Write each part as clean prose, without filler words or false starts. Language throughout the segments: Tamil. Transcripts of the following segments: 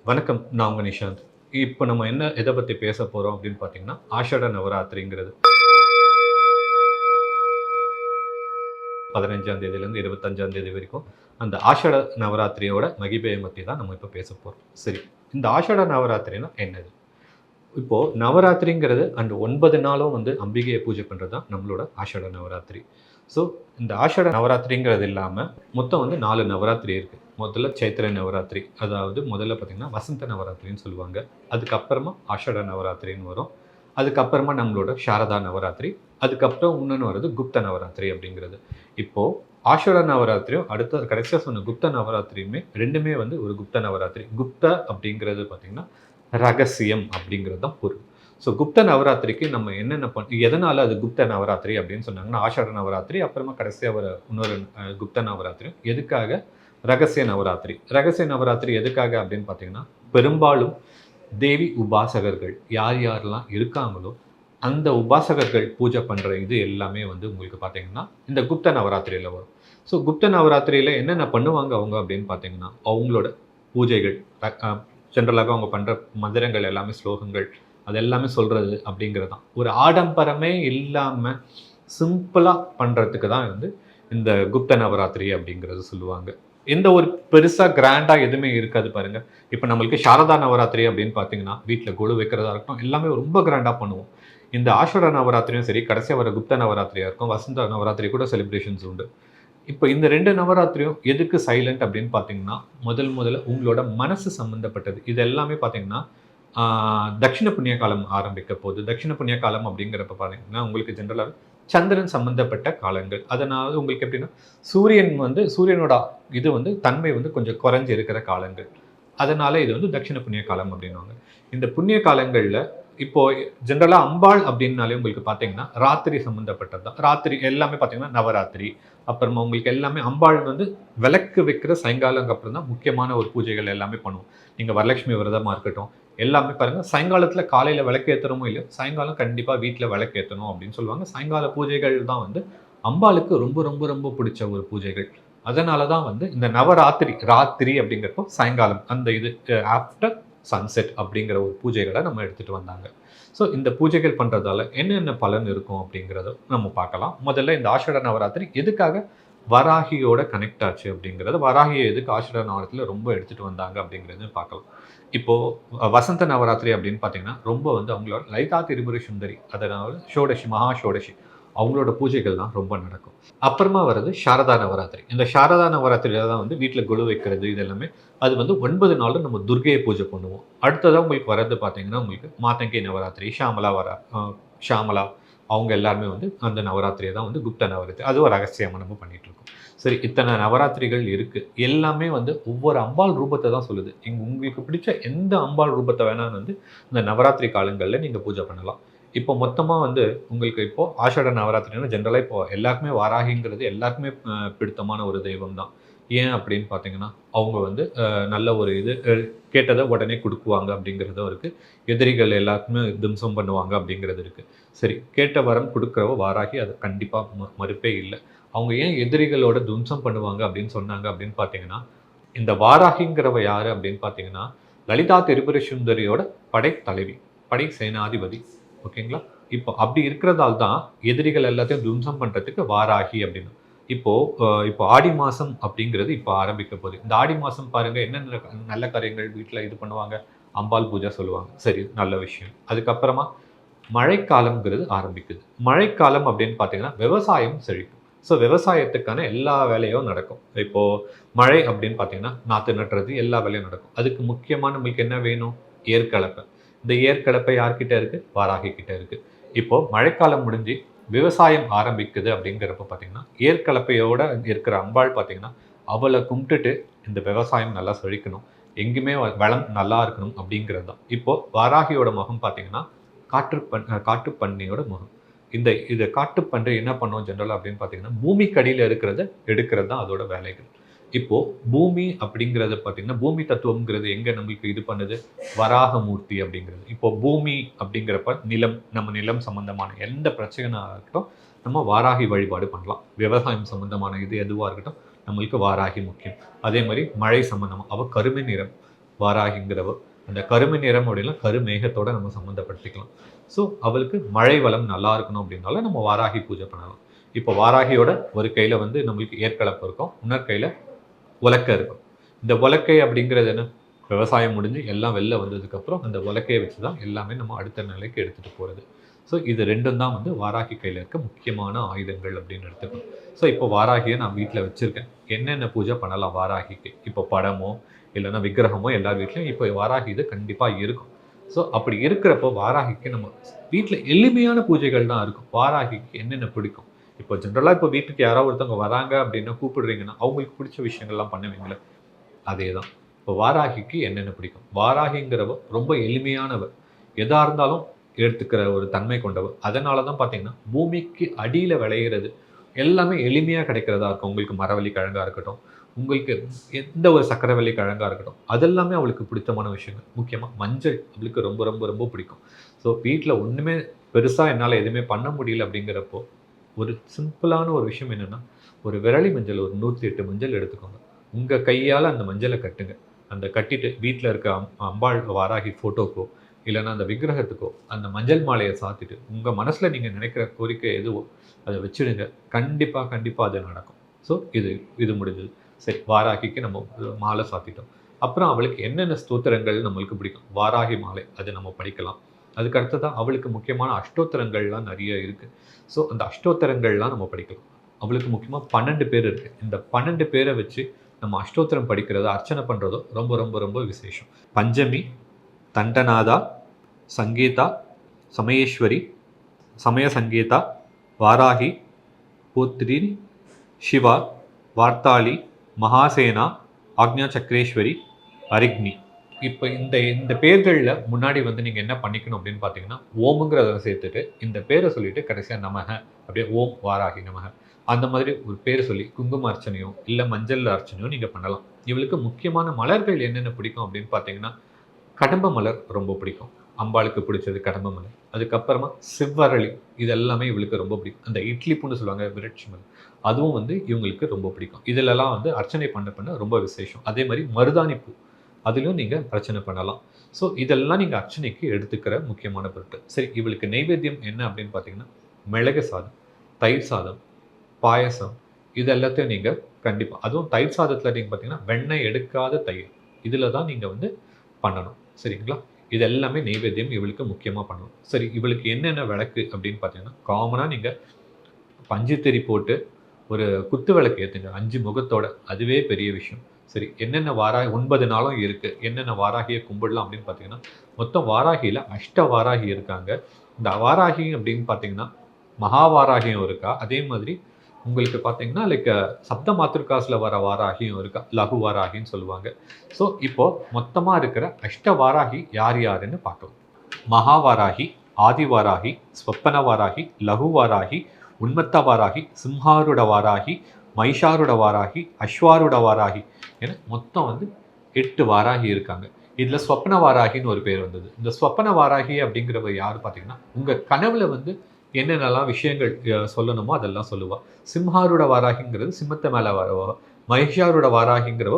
வணக்கம். நான் உங்க நிஷாந்த். இப்போ நம்ம எத பத்தி பேச போறோம் அப்படின்னு பார்த்தீங்கன்னா, ஆஷாட நவராத்திரிங்கிறது. 15ஆம் தேதியிலேருந்து 25ஆம் தேதி வரைக்கும் அந்த ஆஷாட நவராத்திரியோட மகிமையை பத்தி தான் நம்ம இப்ப பேசப் போறோம். சரி. இந்த ஆஷாட நவராத்திரினா என்னது? இப்போ நவராத்திரிங்கிறது அந்த 9 நாளும் வந்து அம்பிகையை பூஜை பண்றது தான் நம்மளோட ஆஷாட நவராத்திரி. ஸோ இந்த ஆஷாட நவராத்திரிங்கிறது இல்லாம மொத்தம் வந்து 4 நவராத்திரி இருக்கு. முதல்ல சைத்திர நவராத்திரி. அதாவது முதல்ல பார்த்தீங்கன்னா வசந்த நவராத்திரின்னு சொல்லுவாங்க. அதுக்கப்புறமா ஆஷாட நவராத்திரின்னு வரும். அதுக்கப்புறமா நம்மளோட சாரதா நவராத்திரி. அதுக்கப்புறம் இன்னொன்னு வருது குப்த நவராத்திரி அப்படிங்கிறது. இப்போ ஆஷாட நவராத்திரியும் அடுத்த கடைசியா சொன்ன குப்த நவராத்திரியுமே 2மே வந்து ஒரு குப்த நவராத்திரி. குப்த அப்படிங்கிறது பார்த்தீங்கன்னா ரகசியம் அப்படிங்கிறது தான் பொருள். ஸோ குப்த நவராத்திரிக்கு நம்ம என்னென்ன எதனால அது குப்த நவராத்திரி அப்படின்னு சொன்னாங்கன்னா, ஆஷாட நவராத்திரி, அப்புறமா கடைசியா வர இன்னொரு குப்த நவராத்திரி. எதுக்காக? ரகசிய நவராத்திரி. ரகசிய நவராத்திரி எதுக்காக அப்படின்னு பார்த்தீங்கன்னா, பெரும்பாலும் தேவி உபாசகர்கள் யார் யாரெல்லாம் இருக்காங்களோ, அந்த உபாசகர்கள் பூஜை பண்ற இது எல்லாமே வந்து உங்களுக்கு பார்த்தீங்கன்னா, இந்த குப்த நவராத்திரியில வரும். ஸோ குப்த நவராத்திரியில என்னென்ன பண்ணுவாங்க அவங்க அப்படின்னு பார்த்தீங்கன்னா, அவங்களோட பூஜைகள் ஜென்ரலாக அவங்க பண்ற மந்திரங்கள் எல்லாமே ஸ்லோகங்கள் அது எல்லாமே சொல்றது அப்படிங்கிறது தான். ஒரு ஆடம்பரமே இல்லாம சிம்பிளா பண்றதுக்கு தான் வந்து இந்த குப்த நவராத்திரி அப்படிங்கிறது சொல்லுவாங்க. எந்த ஒரு பெருசா கிராண்டா எதுவுமே இருக்காது பாருங்க. இப்ப நம்மளுக்கு சாரதா நவராத்திரி அப்படின்னு பார்த்தீங்கன்னா, வீட்ல கொலு வைக்கிறதா இருக்கட்டும், எல்லாமே ரொம்ப கிராண்டா பண்ணுவோம். இந்த ஆஷாட நவராத்திரியும் சரி, கடைசியா வர குப்த நவராத்திரியா இருக்கும், வசந்த நவராத்திரி கூட செலிப்ரேஷன்ஸ் உண்டு. இப்ப இந்த 2 நவராத்திரியும் எதுக்கு சைலண்ட் அப்படின்னு பார்த்தீங்கன்னா, முதல்ல உங்களோட மனசு சம்மந்தப்பட்டது. இது எல்லாமே பார்த்தீங்கன்னா, ஆ தக்ஷிண புண்ணிய காலம் ஆரம்பிக்க போது. தக்ஷிண புண்ணிய காலம் அப்படிங்கிறப்ப பார்த்தீங்கன்னா, உங்களுக்கு ஜெனரலாவே சந்திரன் சம்மந்தப்பட்ட காலங்கள். அதனால உங்களுக்கு எப்படின்னா, சூரியனோட இது வந்து தன்மை வந்து கொஞ்சம் குறைஞ்சு இருக்கிற காலங்கள். அதனால இது வந்து தக்ஷிண புண்ணிய காலம் அப்படின்னுவாங்க. இந்த புண்ணிய காலங்கள்ல இப்போ ஜெனரலா அம்பாள் அப்படின்னாலே உங்களுக்கு பார்த்தீங்கன்னா, ராத்திரி சம்மந்தப்பட்டது தான். ராத்திரி எல்லாமே பார்த்தீங்கன்னா, நவராத்திரி, அப்புறமா உங்களுக்கு எல்லாமே அம்பாள் வந்து விளக்கு வைக்கிற சாயங்காலம்க்கு அப்புறம் தான் முக்கியமான ஒரு பூஜைகள் எல்லாமே பண்ணுவோம். நீங்க வரலட்சுமி விரதமா இருக்கட்டும், எல்லாமே பாருங்க சாயங்காலத்தில காலையில விளக்கு ஏத்துறோமோ இல்லையோ, சாயங்காலம் கண்டிப்பா வீட்ல விளக்கு ஏத்தணும் அப்படின்னு சொல்லுவாங்க. சாயங்கால பூஜைகள் தான் வந்து அம்பாளுக்கு ரொம்ப ரொம்ப ரொம்ப பிடிச்ச ஒரு பூஜைகள். அதனால தான் வந்து இந்த ராத்திரி அப்படிங்கிறப்போ சாயங்காலம் அந்த இது ஆஃப்டர் சன்செட் அப்படிங்கிற ஒரு பூஜைகள நம்ம எடுத்துட்டு வந்தாங்க. ஸோ இந்த பூஜைகள் பண்றதால என்னென்ன பலன் இருக்கும் அப்படிங்கிறத நம்ம பார்க்கலாம். முதல்ல இந்த ஆஷாட நவராத்திரி எதுக்காக வராகியோட கனெக்ட் ஆச்சு அப்படிங்கிறத, வராகிய எதுக்கு ஆஷாட நவராத்திரில ரொம்ப எடுத்துட்டு வந்தாங்க அப்படிங்கிறதையும் பார்க்கலாம். இப்போ வசந்த நவராத்திரி அப்படின்னு பார்த்தீங்கன்னா, ரொம்ப வந்து அவங்களோட லலிதா திரிபுர சுந்தரி, அதனால ஷோடஷி, மகா ஷோடஷி அவங்களோட பூஜைகள் தான் ரொம்ப நடக்கும். அப்புறமா வர்றது சாரதா நவராத்திரி. இந்த சாரதா நவராத்திரியில தான் வந்து வீட்ல கொலு வைக்கிறது இது எல்லாமே. அது வந்து 9 நாளும் நம்ம துர்க்கைய பூஜை பண்ணுவோம். அடுத்ததா உங்களுக்கு வர்றது பார்த்தீங்கன்னா, உங்களுக்கு மாதங்கி நவராத்திரி, ஷியாமளா அவங்க எல்லாருமே வந்து அந்த நவராத்திரிய தான் வந்து குப்த நவராத்திரி. அதுவும் ரகசியமா நம்ம பண்ணிட்டு இருக்கோம். சரி, இத்தனை நவராத்திரிகள் இருக்கு. எல்லாமே வந்து ஒவ்வொரு அம்பாள் ரூபத்த தான் சொல்லுது. உங்களுக்கு பிடிச்ச எந்த அம்பாள் ரூபத்த வேணாலும் வந்து இந்த நவராத்திரி காலங்கள்ல நீங்க பூஜை பண்ணலாம். இப்போ மொத்தமா வந்து உங்களுக்கு இப்போ ஆஷாட நவராத்திரினா ஜென்ரலா இப்போ எல்லாருக்குமே வாராகிங்கிறது எல்லாருக்குமே பிடித்தமான ஒரு தெய்வம் தான். ஏன் அப்படின்னு பார்த்தீங்கன்னா, அவங்க வந்து நல்ல ஒரு இது கேட்டத உடனே குடுக்குவாங்க அப்படிங்கிறதும் இருக்கு. எதிரிகள் எல்லாருக்குமே தும்சம் பண்ணுவாங்க அப்படிங்கிறது இருக்கு. சரி, கேட்ட வரம் குடுக்குறவ வாராகி, அது கண்டிப்பா மறுப்பே இல்ல. அவங்க ஏன் எதிரிகளோட தும்சம் பண்ணுவாங்க அப்படின்னு சொன்னாங்க அப்படின்னு பார்த்தீங்கன்னா, இந்த வாராகிங்கிறவ யாரு அப்படின்னு பார்த்தீங்கன்னா, லலிதா திரிபுர சுந்தரியோட படைத்தலைவி, படை சேனாதிபதி. ஓகேங்களா? இப்போ அப்படி இருக்கிறதால தான் எதிரிகள் எல்லாத்தையும் துவம்சம் பண்றதுக்கு வாராகி அப்படின்னு. இப்போ இப்போ ஆடி மாசம் அப்படிங்கிறது இப்போ ஆரம்பிக்க போகுது. இந்த ஆடி மாசம் பாருங்க என்னென்ன நல்ல காரியங்கள் வீட்ல இது பண்ணுவாங்க. அம்பாள் பூஜை சொல்லுவாங்க. சரி, நல்ல விஷயம். அதுக்கப்புறமா மழைக்காலம்ங்கிறது ஆரம்பிக்குது. மழைக்காலம் அப்படின்னு பார்த்தீங்கன்னா, விவசாயம் செழிக்கும். ஸோ விவசாயத்துக்கான எல்லா வேலையும் நடக்கும். இப்போ மழை அப்படின்னு பார்த்தீங்கன்னா, நாத்து நடுறது எல்லா வேலையும் நடக்கும். அதுக்கு முக்கியமா நம்மளுக்கு என்ன வேணும்? ஏர்கலப்பை. இந்த ஏர்கலப்பை யார்கிட்ட இருக்கு? வாராகி கிட்ட இருக்கு. இப்போ மழைக்காலம் முடிஞ்சு விவசாயம் ஆரம்பிக்குது அப்படிங்கிறப்ப பார்த்தீங்கன்னா, ஏர்கலப்பையோட இருக்கிற அம்பாள் பார்த்தீங்கன்னா, அவள கும்பிட்டுட்டு இந்த விவசாயம் நல்லா செழிக்கணும். எங்கேயுமே வளம் நல்லா இருக்கணும் அப்படிங்கிறது தான். இப்போ வாராகியோட முகம் பார்த்தீங்கன்னா, காட்டுப்பன்னியோட முகம். இது காட்டுப்பன்றி என்ன பண்ணும் ஜெனரலா அப்படின்னு பார்த்தீங்கன்னா, பூமிக்கு அடியில இருக்கிறத எடுக்கிறது தான் அதோட வேலைகள். இப்போ பூமி அப்படிங்கிறது பார்த்தீங்கன்னா, பூமி தத்துவம்ங்கிறது எங்க நம்மளுக்கு இது பண்ணுது? வராகமூர்த்தி அப்படிங்கிறது. இப்போ பூமி அப்படிங்கிறப்ப நம்ம நிலம் சம்பந்தமான எந்த பிரச்சனையா இருக்கட்டும், நம்ம வாராகி வழிபாடு பண்ணலாம். விவசாயம் சம்பந்தமான இது எதுவா இருக்கட்டும், நம்மளுக்கு வாராகி முக்கியம். அதே மாரி மழை சம்பந்தமா, அவ கருமை நிறம். வாராகிங்கிறவ. அந்த கருமை நிறம் அப்படின்னா கருமேகத்தோட நம்ம சம்மந்தப்படுத்திக்கலாம். ஸோ அவளுக்கு மழை வளம் நல்லா இருக்கணும் அப்படின்னால நம்ம வாராகி பூஜை பண்ணலாம். இப்போ வாராகியோட ஒரு கையில் வந்து நம்மளுக்கு ஏற்கலப்பு இருக்கும், இன்னொரு கையில் உலக்கை இருக்கும். இந்த உலக்கை அப்படிங்கிறது என்ன, விவசாயம் முடிஞ்சு எல்லாம் வெளில வந்ததுக்கப்புறம் அந்த உலக்கையை வச்சு தான் எல்லாமே நம்ம அடுத்த நிலைக்கு எடுத்துகிட்டு போகிறது. ஸோ இது ரெண்டும் தான் வந்து வாராகி கையில் இருக்க முக்கியமான ஆயுதங்கள் அப்படின்னு எடுத்துக்கணும். ஸோ இப்போ வாராகியை நான் வீட்டில் வச்சுருக்கேன். என்னென்ன பூஜை பண்ணலாம் வாராகிக்கு? இப்போ படமோ இல்லைன்னா விக்கிரகமோ எல்லார் வீட்லையும் இப்போ வாராகி இது கண்டிப்பாக இருக்கும். ஸோ அப்படி இருக்கிறப்போ வாராகிக்கு நம்ம வீட்டில் எளிமையான பூஜைகள் தான் இருக்கும். வாராகிக்கு என்னென்ன பிடிக்கும்? இப்போ ஜென்ரலாக இப்போ வீட்டுக்கு யாராவது ஒருத்தவங்க வராங்க அப்படின்னா கூப்பிடுறீங்கன்னா அவங்களுக்கு பிடிச்ச விஷயங்கள்லாம் பண்ணுவீங்களே, அதே தான். இப்போ வாராகிக்கு என்னென்ன பிடிக்கும்? வாராகிங்கிறவ ரொம்ப எளிமையானவ, எதா இருந்தாலும் எடுத்துக்கிற ஒரு தன்மை கொண்டவ. அதனால தான் பார்த்தீங்கன்னா பூமிக்கு அடியில் விளையிறது எல்லாமே எளிமையாக கிடைக்கிறதா இருக்கும். உங்களுக்கு மரவள்ளி கிழங்கா இருக்கட்டும், உங்களுக்கு எந்த ஒரு சக்கரவள்ளி கிழங்கா இருக்கட்டும், அதெல்லாமே அவளுக்கு பிடித்தமான விஷயங்கள். முக்கியமாக மஞ்சள் அவளுக்கு ரொம்ப ரொம்ப ரொம்ப பிடிக்கும். ஸோ வீட்டில் ஒன்றுமே பெருசாக என்னால் எதுவுமே பண்ண முடியல அப்படிங்கிறப்போ ஒரு சிம்பிளான ஒரு விஷயம் என்னென்னா, ஒரு விரலி மஞ்சள் ஒரு 108 மஞ்சள் எடுத்துக்கோங்க. உங்கள் கையால் அந்த மஞ்சளை கட்டுங்க. அந்த கட்டிட்டு வீட்டில் இருக்க அம்பாள் வாராகி ஃபோட்டோக்கோ இல்லைன்னா அந்த விக்கிரகத்துக்கோ அந்த மஞ்சள் மாலையை சாத்திட்டு உங்கள் மனசில் நீங்கள் நினைக்கிற கோரிக்கை எதுவோ அதை வச்சுடுங்க. கண்டிப்பாக கண்டிப்பாக அது நடக்கும். ஸோ இது முடிஞ்சது. சரி, வாராகிக்கு நம்ம மாலை சாத்திட்டோம். அப்புறம் அவளுக்கு என்னென்ன ஸ்தோத்திரங்கள் நம்மளுக்கு பிடிக்கும்? வாராகி மாலை அது நம்ம படிக்கலாம். அதுக்கு அடுத்ததான் அவளுக்கு முக்கியமான அஷ்டோத்திரங்கள்லாம் நிறைய இருக்குது. ஸோ அந்த அஷ்டோத்திரங்கள்லாம் நம்ம படிக்கலாம். அவளுக்கு முக்கியமாக 12 பேர் இருக்குது. இந்த 12 பேரை வச்சு நம்ம அஷ்டோத்திரம் படிக்கிறதோ அர்ச்சனை பண்ணுறதோ ரொம்ப ரொம்ப ரொம்ப விசேஷம். பஞ்சமி, தண்டநாதா, சங்கீதா, சமயேஸ்வரி, சமய சங்கீதா, வாராகி, போத்ரி, சிவா, வார்த்தாளி, மகாசேனா, ஆக்ஞா சக்கரேஸ்வரி, அரிக்னி. இப்போ இந்த பேர்களில் முன்னாடி வந்து நீங்கள் என்ன பண்ணிக்கணும் அப்படின்னு பார்த்தீங்கன்னா, ஓமுங்கிறத சேர்த்துட்டு இந்த பேரை சொல்லிட்டு கடைசியாக நமக அப்படியே ஓம் வாராகி நமக அந்த மாதிரி ஒரு பேர் சொல்லி குங்கும அர்ச்சனையோ இல்லை மஞ்சள் அர்ச்சனையோ நீங்கள் பண்ணலாம். இவளுக்கு முக்கியமான மலர்கள் என்னென்ன பிடிக்கும் அப்படின்னு பார்த்தீங்கன்னா, கடம்ப மலர் ரொம்ப பிடிக்கும். அம்பாளுக்கு பிடிச்சது கடம்ப மலர். அதுக்கப்புறமா சிவ்வரளி, இது எல்லாமே இவளுக்கு ரொம்ப பிடிக்கும். அந்த இட்லி பூன்னு சொல்லுவாங்க, விரட்சி மலர், அதுவும் வந்து இவங்களுக்கு ரொம்ப பிடிக்கும். இதிலெல்லாம் வந்து அர்ச்சனை பண்ண ரொம்ப விசேஷம். அதே மாதிரி மருதாணி பூ, அதுலேயும் நீங்கள் அர்ச்சனை பண்ணலாம். ஸோ இதெல்லாம் நீங்கள் அர்ச்சனைக்கு எடுத்துக்கிற முக்கியமான பொருட்கள். சரி, இவளுக்கு நைவேத்தியம் என்ன அப்படின்னு பார்த்தீங்கன்னா, மிளகு சாதம், தயிர் சாதம், பாயசம், இது எல்லாத்தையும் நீங்கள் கண்டிப்பாக, அதுவும் தயிர் சாதத்தில் நீங்கள் பார்த்தீங்கன்னா வெண்ணெய் எடுக்காத தயிர், இதில் தான் நீங்கள் வந்து பண்ணணும். சரிங்களா? இது எல்லாமே நைவேத்தியம் இவளுக்கு முக்கியமாக பண்ணணும். சரி, இவளுக்கு என்னென்ன விளக்கு அப்படின்னு பார்த்தீங்கன்னா, காமனாக நீங்கள் பஞ்சுத்திரி போட்டு ஒரு குத்து விளக்கு ஏற்றுங்க 5 முகத்தோட, அதுவே பெரிய விஷயம். சரி, என்னென்ன 9 நாளும் இருக்குது, என்னென்ன வாராகியை கும்பிடலாம் அப்படின்னு பார்த்தீங்கன்னா, மொத்தம் வாராகியில் அஷ்ட வாராகி இருக்காங்க. இந்த வாராகி அப்படின்னு பார்த்தீங்கன்னா மகாவாராகியும் இருக்கா, அதே மாதிரி உங்களுக்கு பார்த்தீங்கன்னா லைக் சப்த மாத்ருகாஸில் வர வாராகியும் இருக்கா, லகு வாராகின்னு சொல்லுவாங்க. ஸோ இப்போ மொத்தமாக இருக்கிற அஷ்ட வாராகி யார் யாருன்னு பார்க்கலாம். மகாவாராகி, ஆதிவாராகி, ஸ்வப்பன வாராகி, லகு வாராகி, உன்மத்த வாராகி, சிம்ஹாருட வாராகி, மைஷாருட வாராகி, அஸ்வாருட வாராகி என மொத்தம் வந்து 8 வாராகி இருக்காங்க. இதில் ஸ்வப்ன வாராகின்னு ஒரு பேர் வந்தது. இந்த ஸ்வப்பன வாராகி அப்படிங்கிறவ யார் பார்த்தீங்கன்னா, உங்கள் கனவுல வந்து என்னென்னலாம் விஷயங்கள் சொல்லணுமோ அதெல்லாம் சொல்லுவாள். சிம்ஹாருட வாராகிங்கிறது சிம்மத்தை மேலே வரவோ, மகிஷாருட வாராகிங்கிறவோ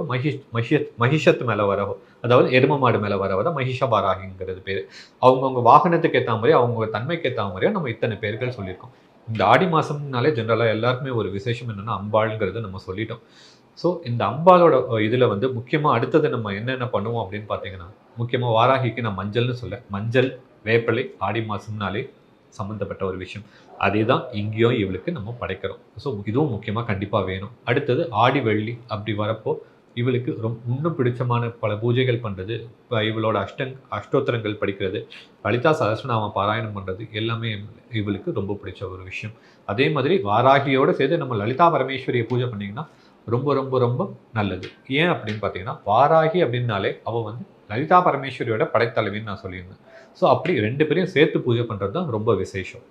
மகிஷத்து மேலே வரவோ, அதாவது எரும மாடு மேலே வரவோ தான் மகிஷ வாராகிங்கிறது பேர். அவங்கவுங்க வாகனத்துக்கு ஏற்ற மாதிரி அவங்க தன்மைக்கு ஏற்ற மாதிரியா நம்ம இத்தனை பேர்கள் சொல்லியிருக்கோம். இந்த ஆடி மாதம்னாலே ஜென்ரலாக எல்லாருக்குமே ஒரு விசேஷம் என்னென்னா அம்பாளுங்கிறத நம்ம சொல்லிட்டோம். ஸோ இந்த அம்பாலோட இதில் வந்து முக்கியமாக அடுத்தது நம்ம என்னென்ன பண்ணுவோம் அப்படின்னு பார்த்தீங்கன்னா, முக்கியமாக வாராகிக்கு நான் மஞ்சள்னு சொல்ல, மஞ்சள், வேப்பிலை ஆடி மாதம்னாலே சம்மந்தப்பட்ட ஒரு விஷயம். அதே தான் இங்கேயும் இவளுக்கு நம்ம படைக்கிறோம். ஸோ இதுவும் முக்கியமாக கண்டிப்பாக வேணும். அடுத்தது ஆடி வெள்ளி அப்படி வரப்போ இவளுக்கு இன்னும் பிடிச்சமான பல பூஜைகள் பண்ணுறது, இப்போ இவளோட அஷ்டோத்திரங்கள் படிக்கிறது, லலிதா சகஸ்ரநாம பாராயணம் பண்ணுறது எல்லாமே இவளுக்கு ரொம்ப பிடிச்ச ஒரு விஷயம். அதே மாதிரி வாராகியோடு சேர்த்து நம்ம லலிதா பரமேஸ்வரியை பூஜை பண்ணிங்கன்னா ரொம்ப ரொம்ப ரொம்ப நல்லது. ஏன் அப்படின்னு பார்த்தீங்கன்னா, வாராகி அப்படின்னாலே அவள் வந்து லலிதா பரமேஸ்வரியோட படைத்தலைவின்னு நான் சொல்லியிருந்தேன். ஸோ அப்படி 2 பேரையும் சேர்த்து பூஜை பண்ணுறது தான் ரொம்ப விசேஷம்.